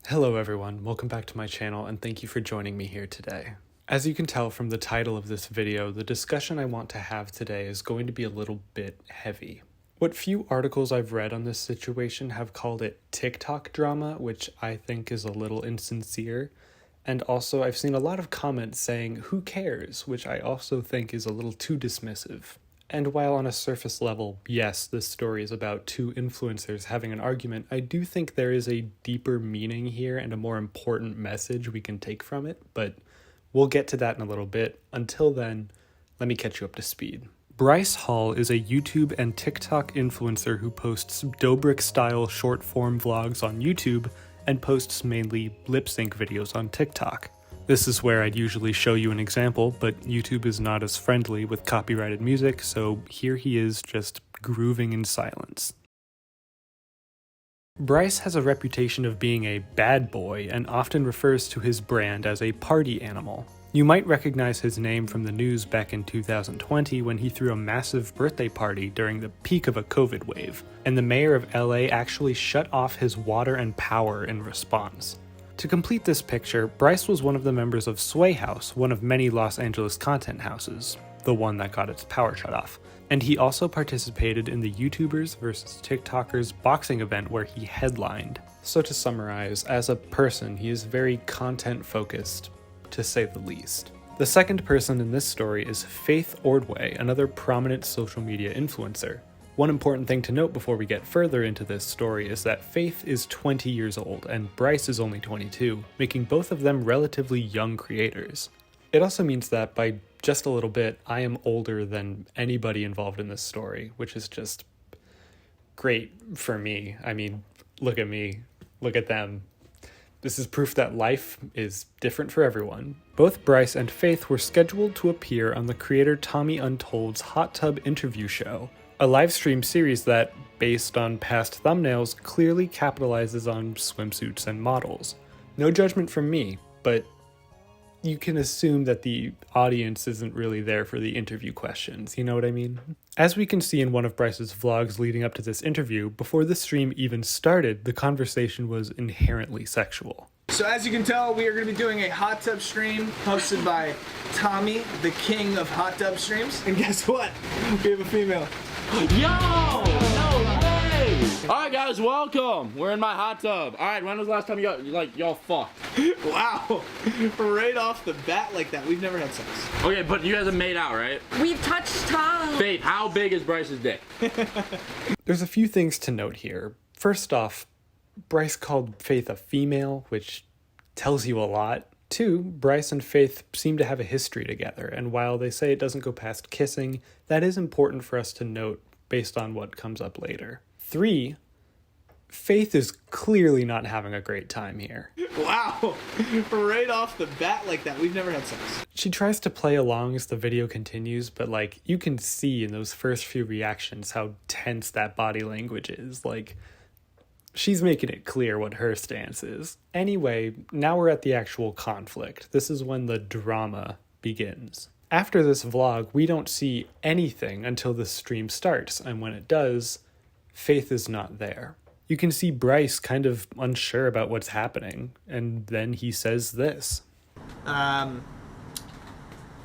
Hello everyone, welcome back to my channel and thank you for joining me here today. As you can tell from the title of this video, the discussion I want to have today is going to be a little bit heavy. What few articles I've read on this situation have called it TikTok drama, which I think is a little insincere. And also I've seen a lot of comments saying, who cares, which I also think is a little too dismissive. And while on a surface level, yes, this story is about two influencers having an argument, I do think there is a deeper meaning here and a more important message we can take from it, but we'll get to that in a little bit. Until then, let me catch you up to speed. Bryce Hall is a YouTube and TikTok influencer who posts Dobrik-style short-form vlogs on YouTube and posts mainly lip-sync videos on TikTok. This is where I'd usually show you an example, but YouTube is not as friendly with copyrighted music, so here he is just grooving in silence. Bryce has a reputation of being a bad boy and often refers to his brand as a party animal. You might recognize his name from the news back in 2020 when he threw a massive birthday party during the peak of a COVID wave, and the mayor of LA actually shut off his water and power in response. To complete this picture, Bryce was one of the members of Sway House, one of many Los Angeles content houses, the one that got its power shut off. And he also participated in the YouTubers vs. TikTokers boxing event where he headlined. So to summarize, as a person, he is very content focused, to say the least. The second person in this story is Faith Ordway, another prominent social media influencer. One important thing to note before we get further into this story is that Faith is 20 years old and Bryce is only 22, making both of them relatively young creators. It also means that by just a little bit, I am older than anybody involved in this story, which is just great for me. I mean, look at me, look at them. This is proof that life is different for everyone. Both Bryce and Faith were scheduled to appear on the creator Tommy Untold's Hot Tub interview show, a live stream series that, based on past thumbnails, clearly capitalizes on swimsuits and models. No judgment from me, but you can assume that the audience isn't really there for the interview questions, you know what I mean? As we can see in one of Bryce's vlogs leading up to this interview, before the stream even started, the conversation was inherently sexual. So as you can tell, we are going to be doing a hot tub stream hosted by Tommy, the king of hot tub streams. And guess what? We have a female. Yo! No way! Alright guys, welcome! We're in my hot tub. Alright, when was the last time y'all fucked? Wow. Right off the bat like that. We've never had sex. Okay, but you guys have made out, right? We've touched tongue. Faith, how big is Bryce's dick? There's a few things to note here. First off, Bryce called Faith a female, which tells you a lot. 2, Bryce and Faith seem to have a history together, and while they say it doesn't go past kissing, that is important for us to note based on what comes up later. 3, Faith is clearly not having a great time here. Wow. Right off the bat like that. We've never had sex. She tries to play along as the video continues, but you can see in those first few reactions how tense that body language is. She's making it clear what her stance is. Anyway, now we're at the actual conflict. This is when the drama begins. After this vlog, we don't see anything until the stream starts, and when it does, Faith is not there. You can see Bryce kind of unsure about what's happening, and then he says this.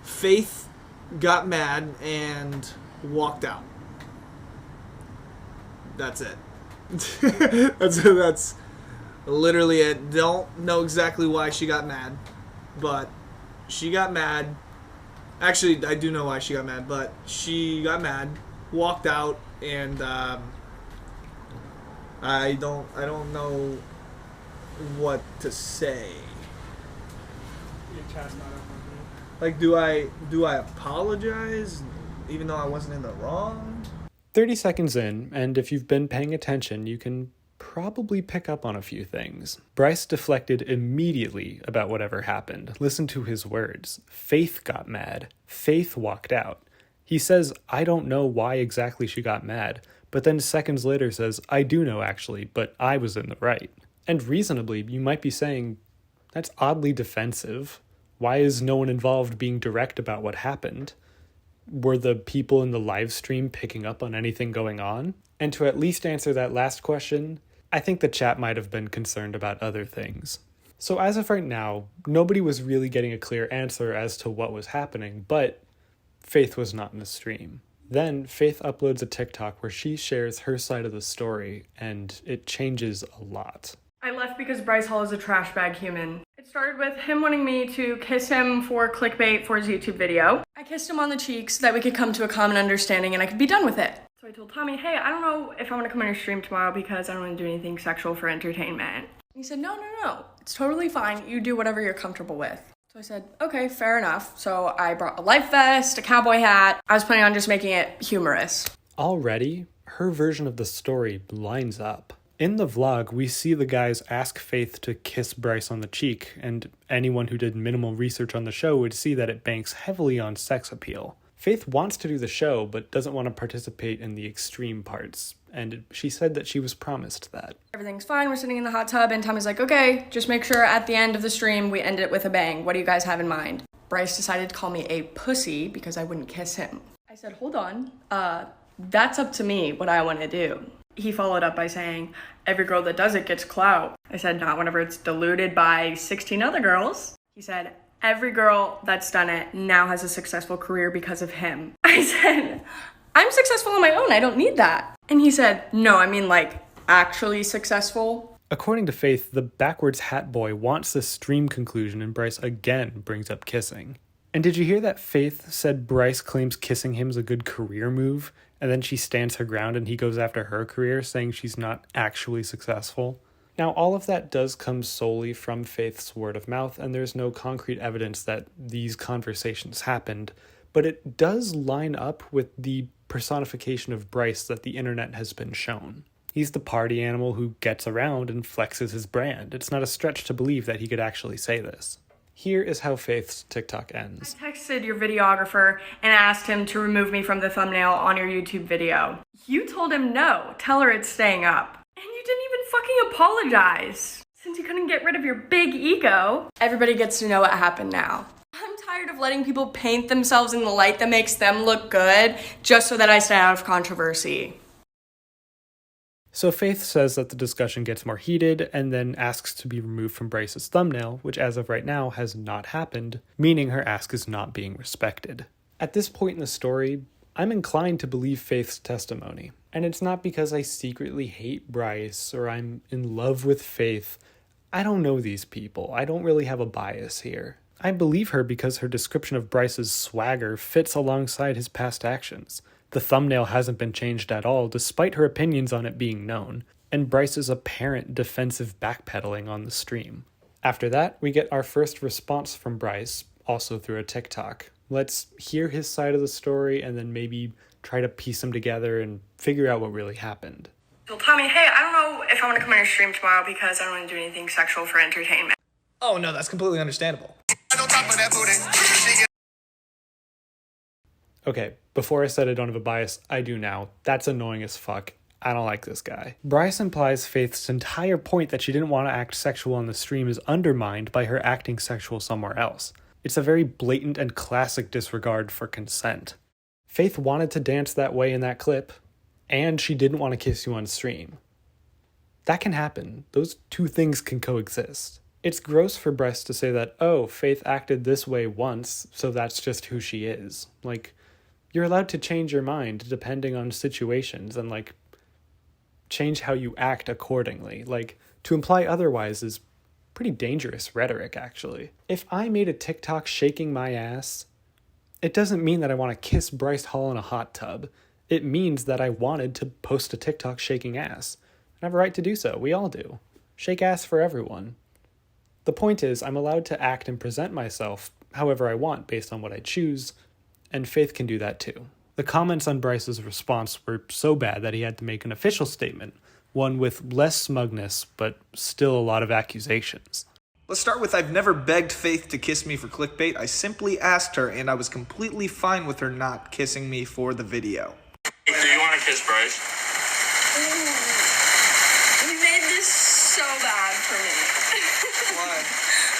Faith got mad and walked out. That's it. That's literally it. Don't know exactly why she got mad, but she got mad. Actually, I do know why she got mad, but she got mad, walked out, and I don't know what to say. Your chat's not up on me. Do I apologize even though I wasn't in the wrong? 30 seconds in, and if you've been paying attention, you can probably pick up on a few things. Bryce deflected immediately about whatever happened. Listen to his words. Faith got mad. Faith walked out. He says, I don't know why exactly she got mad, but then seconds later says, I do know actually, but I was in the right. And reasonably, you might be saying, that's oddly defensive. Why is no one involved being direct about what happened? Were the people in the live stream picking up on anything going on? And to at least answer that last question, I think the chat might have been concerned about other things. So as of right now, nobody was really getting a clear answer as to what was happening, but Faith was not in the stream. Then Faith uploads a TikTok where she shares her side of the story, and it changes a lot. I left because Bryce Hall is a trash bag human. It started with him wanting me to kiss him for clickbait for his YouTube video. I kissed him on the cheeks so that we could come to a common understanding and I could be done with it. So I told Tommy, hey, I don't know if I want to come on your stream tomorrow because I don't want to do anything sexual for entertainment. He said, no, it's totally fine. You do whatever you're comfortable with. So I said, okay, fair enough. So I brought a life vest, a cowboy hat. I was planning on just making it humorous. Already, her version of the story lines up. In the vlog, we see the guys ask Faith to kiss Bryce on the cheek, and anyone who did minimal research on the show would see that it banks heavily on sex appeal. Faith wants to do the show, but doesn't want to participate in the extreme parts, and she said that she was promised that. Everything's fine, we're sitting in the hot tub, and Tommy's like, okay, just make sure at the end of the stream we end it with a bang. What do you guys have in mind? Bryce decided to call me a pussy because I wouldn't kiss him. I said, hold on, that's up to me what I want to do. He followed up by saying, every girl that does it gets clout. I said, not whenever it's diluted by 16 other girls. He said, every girl that's done it now has a successful career because of him. I said, I'm successful on my own, I don't need that. And he said, no, I mean like actually successful. According to Faith, the backwards hat boy wants the stream conclusion and Bryce again brings up kissing. And did you hear that Faith said Bryce claims kissing him is a good career move? And then she stands her ground and he goes after her career, saying she's not actually successful. Now, all of that does come solely from Faith's word of mouth, and there's no concrete evidence that these conversations happened, but it does line up with the personification of Bryce that the internet has been shown. He's the party animal who gets around and flexes his brand. It's not a stretch to believe that he could actually say this. Here is how Faith's TikTok ends. I texted your videographer and asked him to remove me from the thumbnail on your YouTube video. You told him no, tell her it's staying up. And you didn't even fucking apologize. Since you couldn't get rid of your big ego, everybody gets to know what happened now. I'm tired of letting people paint themselves in the light that makes them look good just so that I stay out of controversy. So Faith says that the discussion gets more heated and then asks to be removed from Bryce's thumbnail, which as of right now has not happened, meaning her ask is not being respected. At this point in the story, I'm inclined to believe Faith's testimony. And it's not because I secretly hate Bryce or I'm in love with Faith. I don't know these people. I don't really have a bias here. I believe her because her description of Bryce's swagger fits alongside his past actions. The thumbnail hasn't been changed at all, despite her opinions on it being known, and Bryce's apparent defensive backpedaling on the stream. After that, we get our first response from Bryce, also through a TikTok. Let's hear his side of the story and then maybe try to piece them together and figure out what really happened. Well, Tommy, hey, I don't know if I want to come on your stream tomorrow because I don't want to do anything sexual for entertainment. Oh no, that's completely understandable. Okay, before I said I don't have a bias, I do now. That's annoying as fuck. I don't like this guy. Bryce implies Faith's entire point that she didn't want to act sexual on the stream is undermined by her acting sexual somewhere else. It's a very blatant and classic disregard for consent. Faith wanted to dance that way in that clip, and she didn't want to kiss you on stream. That can happen. Those two things can coexist. It's gross for Bryce to say that, oh, Faith acted this way once, so that's just who she is. Like, you're allowed to change your mind depending on situations and, like, change how you act accordingly. Like, to imply otherwise is pretty dangerous rhetoric, actually. If I made a TikTok shaking my ass, it doesn't mean that I want to kiss Bryce Hall in a hot tub. It means that I wanted to post a TikTok shaking ass. I have a right to do so. We all do. Shake ass for everyone. The point is, I'm allowed to act and present myself however I want based on what I choose, and Faith can do that too. The comments on Bryce's response were so bad that he had to make an official statement, one with less smugness, but still a lot of accusations. Let's start with I've never begged Faith to kiss me for clickbait. I simply asked her, and I was completely fine with her not kissing me for the video. Do you want to kiss Bryce? You made this so bad for me. Why?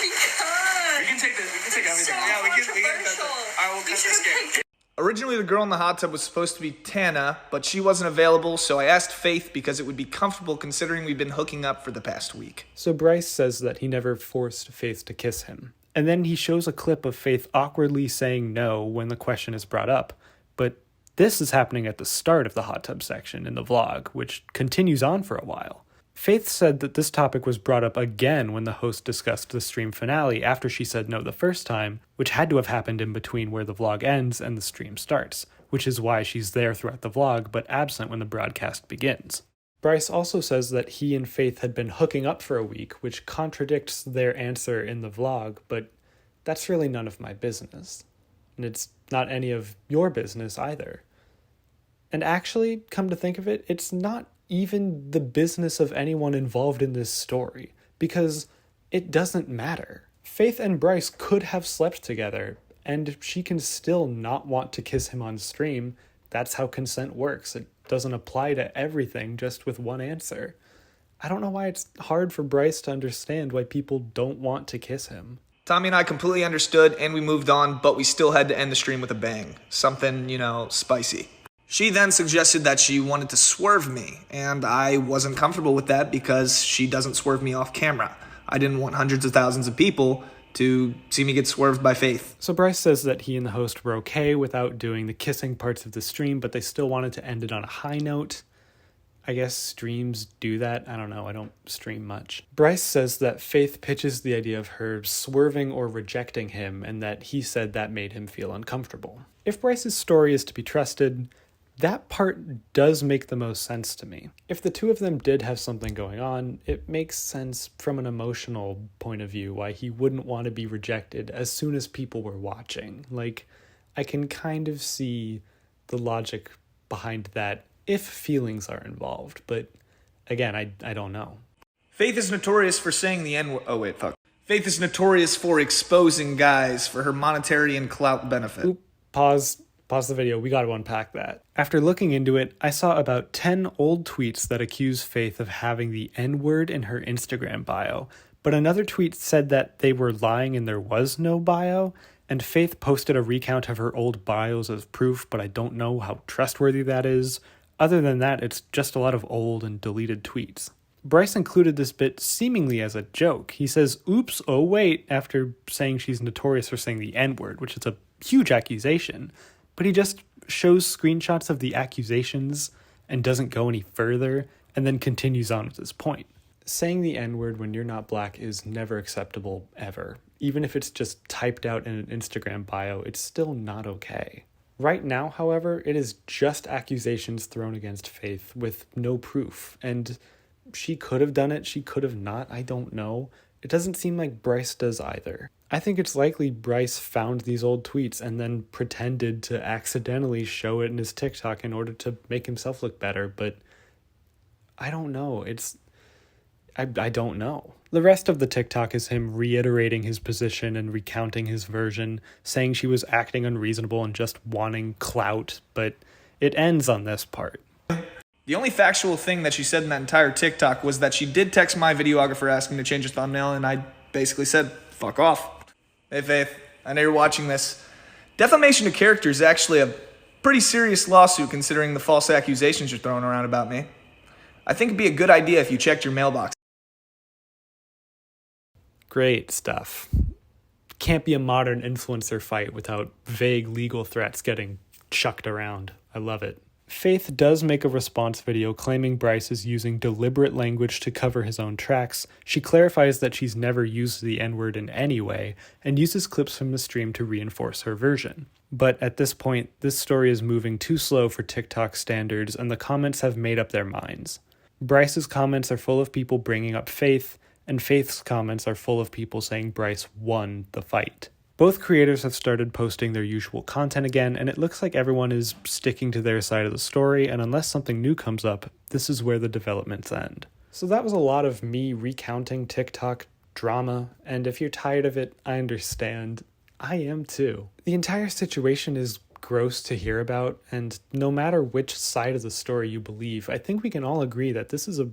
Because We can take this. We can take everything. so Yeah, we can cut controversial. this. I will cut You this should've game. picked Originally, the girl in the hot tub was supposed to be Tana, but she wasn't available, so I asked Faith because it would be comfortable considering we've been hooking up for the past week. So Bryce says that he never forced Faith to kiss him. And then he shows a clip of Faith awkwardly saying no when the question is brought up. But this is happening at the start of the hot tub section in the vlog, which continues on for a while. Faith said that this topic was brought up again when the host discussed the stream finale after she said no the first time, which had to have happened in between where the vlog ends and the stream starts, which is why she's there throughout the vlog but absent when the broadcast begins. Bryce also says that he and Faith had been hooking up for a week, which contradicts their answer in the vlog, but that's really none of my business. And it's not any of your business either. And actually, come to think of it, it's not even the business of anyone involved in this story, because it doesn't matter. Faith and Bryce could have slept together, and she can still not want to kiss him on stream. That's how consent works. It doesn't apply to everything just with one answer. I don't know why it's hard for Bryce to understand why people don't want to kiss him. Tommy and I completely understood, and we moved on, but we still had to end the stream with a bang. Something, spicy. She then suggested that she wanted to swerve me, and I wasn't comfortable with that because she doesn't swerve me off camera. I didn't want hundreds of thousands of people to see me get swerved by Faith. So Bryce says that he and the host were okay without doing the kissing parts of the stream, but they still wanted to end it on a high note. I guess streams do that. I don't know. I don't stream much. Bryce says that Faith pitches the idea of her swerving or rejecting him, and that he said that made him feel uncomfortable. If Bryce's story is to be trusted, that part does make the most sense to me. If the two of them did have something going on, it makes sense from an emotional point of view why he wouldn't want to be rejected as soon as people were watching. Like, I can kind of see the logic behind that if feelings are involved, but again, I don't know. Faith is notorious for saying the N-word. Oh, wait, fuck. Faith is notorious for exposing guys for her monetary and clout benefit. Oop, pause the video, we gotta unpack that. After looking into it, I saw about 10 old tweets that accuse Faith of having the N-word in her Instagram bio, but another tweet said that they were lying and there was no bio, and Faith posted a recount of her old bios as proof, but I don't know how trustworthy that is. Other than that, it's just a lot of old and deleted tweets. Bryce included this bit seemingly as a joke. He says, oops, oh wait, after saying she's notorious for saying the N-word, which is a huge accusation. But he just shows screenshots of the accusations and doesn't go any further, and then continues on with his point. Saying the N-word when you're not black is never acceptable, ever. Even if it's just typed out in an Instagram bio, it's still not okay. Right now, however, it is just accusations thrown against Faith with no proof, and she could have done it, she could have not, I don't know. It doesn't seem like Bryce does either. I think it's likely Bryce found these old tweets and then pretended to accidentally show it in his TikTok in order to make himself look better, but I don't know. I don't know. The rest of the TikTok is him reiterating his position and recounting his version, saying she was acting unreasonable and just wanting clout, but it ends on this part. The only factual thing that she said in that entire TikTok was that she did text my videographer asking to change the thumbnail, and I basically said, fuck off. Hey Faith, I know you're watching this. Defamation of character is actually a pretty serious lawsuit considering the false accusations you're throwing around about me. I think it'd be a good idea if you checked your mailbox. Great stuff. Can't be a modern influencer fight without vague legal threats getting chucked around. I love it. Faith does make a response video claiming Bryce is using deliberate language to cover his own tracks. She clarifies that she's never used the N-word in any way, and uses clips from the stream to reinforce her version. But at this point, this story is moving too slow for TikTok standards, and the comments have made up their minds. Bryce's comments are full of people bringing up Faith, and Faith's comments are full of people saying Bryce won the fight. Both creators have started posting their usual content again, and it looks like everyone is sticking to their side of the story, and unless something new comes up, this is where the developments end. So that was a lot of me recounting TikTok drama, and if you're tired of it, I understand. I am too. The entire situation is gross to hear about, and no matter which side of the story you believe, I think we can all agree that this is a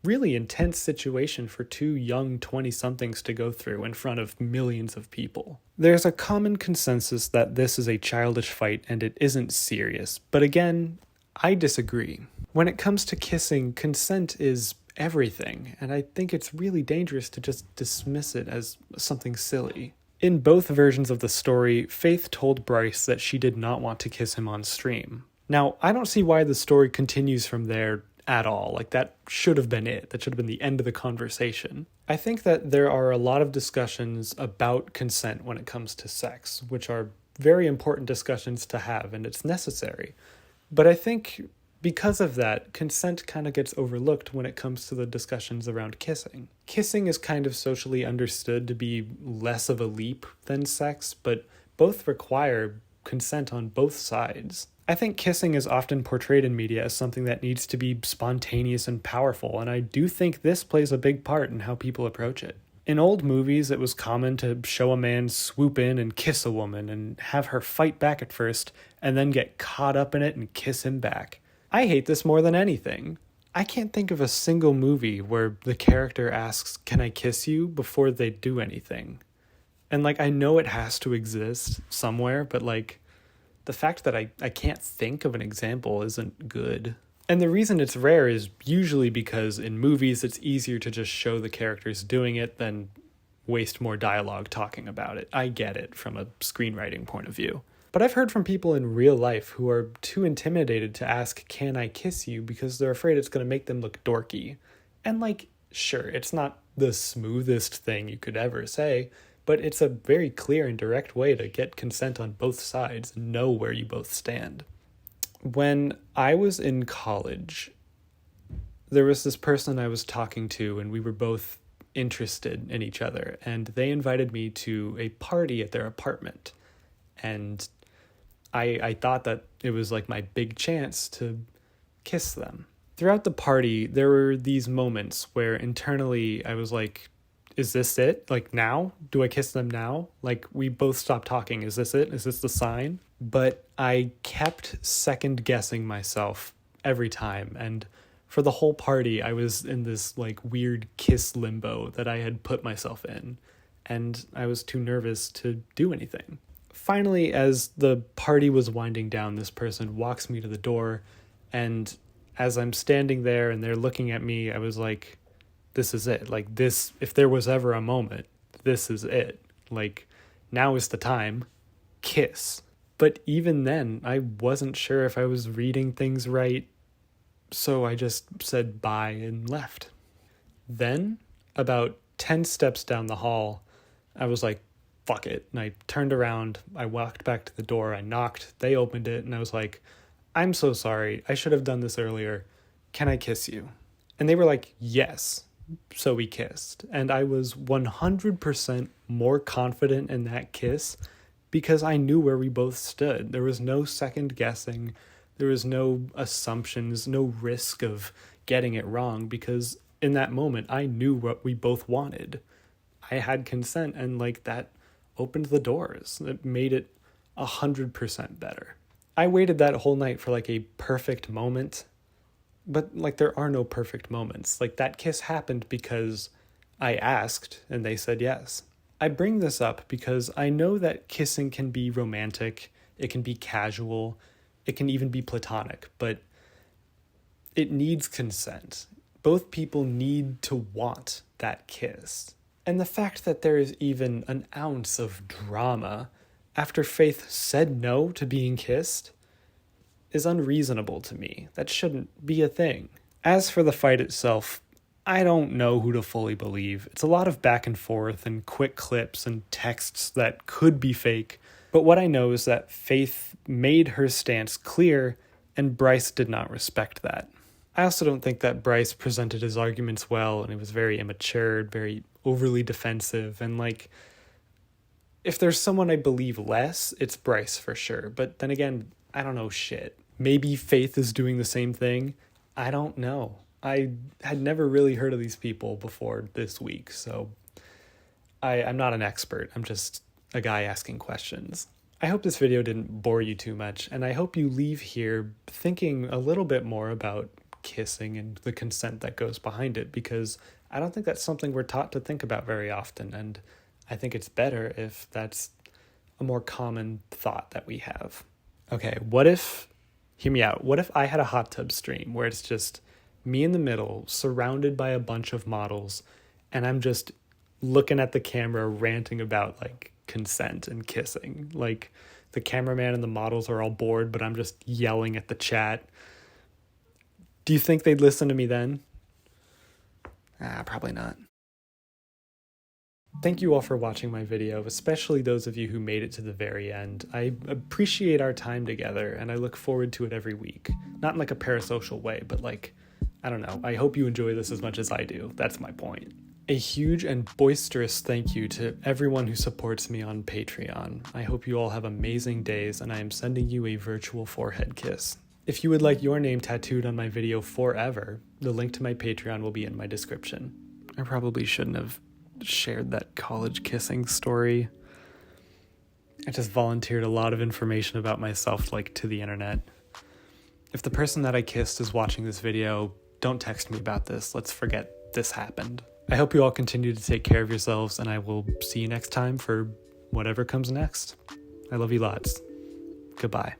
really intense situation for two young 20-somethings to go through in front of millions of people. There's a common consensus that this is a childish fight and it isn't serious, but again, I disagree. When it comes to kissing, consent is everything, and I think it's really dangerous to just dismiss it as something silly. In both versions of the story, Faith told Bryce that she did not want to kiss him on stream. Now, I don't see why the story continues from there at all. Like, that should have been it. That should have been the end of the conversation. I think that there are a lot of discussions about consent when it comes to sex, which are very important discussions to have, and it's necessary. But I think because of that, consent kind of gets overlooked when it comes to the discussions around kissing. Kissing is kind of socially understood to be less of a leap than sex, but both require consent on both sides. I think kissing is often portrayed in media as something that needs to be spontaneous and powerful, and I do think this plays a big part in how people approach it. In old movies, it was common to show a man swoop in and kiss a woman and have her fight back at first and then get caught up in it and kiss him back. I hate this more than anything. I can't think of a single movie where the character asks, "Can I kiss you?" before they do anything. And I know it has to exist somewhere, but the fact that I can't think of an example isn't good. And the reason it's rare is usually because in movies it's easier to just show the characters doing it than waste more dialogue talking about it. I get it from a screenwriting point of view. But I've heard from people in real life who are too intimidated to ask, "Can I kiss you?" because they're afraid it's going to make them look dorky. And sure, it's not the smoothest thing you could ever say, but it's a very clear and direct way to get consent on both sides and know where you both stand. When I was in college, there was this person I was talking to, and we were both interested in each other, and they invited me to a party at their apartment. And I thought that it was my big chance to kiss them. Throughout the party, there were these moments where internally I was like, is this it? Now? Do I kiss them now? We both stopped talking. Is this it? Is this the sign? But I kept second guessing myself every time. And for the whole party, I was in this weird kiss limbo that I had put myself in. And I was too nervous to do anything. Finally, as the party was winding down, this person walks me to the door, and as I'm standing there and they're looking at me, I was like, this is it. This, if there was ever a moment, this is it. Now is the time. Kiss. But even then, I wasn't sure if I was reading things right, so I just said bye and left. Then, about 10 steps down the hall, I was like, fuck it. And I turned around, I walked back to the door, I knocked, they opened it, and I was like, "I'm so sorry, I should have done this earlier. Can I kiss you?" And they were like, "Yes." So we kissed. And I was 100% more confident in that kiss because I knew where we both stood. There was no second guessing. There was no assumptions, no risk of getting it wrong, because in that moment, I knew what we both wanted. I had consent, and that opened the doors. It made it 100% better. I waited that whole night for a perfect moment, but there are no perfect moments. That kiss happened because I asked and they said yes. I bring this up because I know that kissing can be romantic, it can be casual, it can even be platonic, but it needs consent. Both people need to want that kiss. And the fact that there is even an ounce of drama after Faith said no to being kissed is unreasonable to me. That shouldn't be a thing. As for the fight itself, I don't know who to fully believe. It's a lot of back and forth and quick clips and texts that could be fake, but what I know is that Faith made her stance clear, and Bryce did not respect that. I also don't think that Bryce presented his arguments well, and it was very immature, very overly defensive, and if there's someone I believe less, it's Bryce for sure. But then again, I don't know shit. Maybe Faith is doing the same thing. I don't know. I had never really heard of these people before this week, so I'm not an expert. I'm just a guy asking questions. I hope this video didn't bore you too much, and I hope you leave here thinking a little bit more about kissing and the consent that goes behind it, because I don't think that's something we're taught to think about very often, and I think it's better if that's a more common thought that we have. Okay, hear me out, what if I had a hot tub stream where it's just me in the middle, surrounded by a bunch of models, and I'm just looking at the camera ranting about like consent and kissing. Like the cameraman and the models are all bored, but I'm just yelling at the chat. Do you think they'd listen to me then? Probably not. Thank you all for watching my video, especially those of you who made it to the very end. I appreciate our time together, and I look forward to it every week. Not in like a parasocial way, but like, I don't know, I hope you enjoy this as much as I do. That's my point. A huge and boisterous thank you to everyone who supports me on Patreon. I hope you all have amazing days, and I am sending you a virtual forehead kiss. If you would like your name tattooed on my video forever, the link to my Patreon will be in my description. I probably shouldn't have shared that college kissing story. I just volunteered a lot of information about myself to the internet. If the person that I kissed is watching this video, don't text me about this. Let's forget this happened. I hope you all continue to take care of yourselves, and I will see you next time for whatever comes next. I love you lots. Goodbye.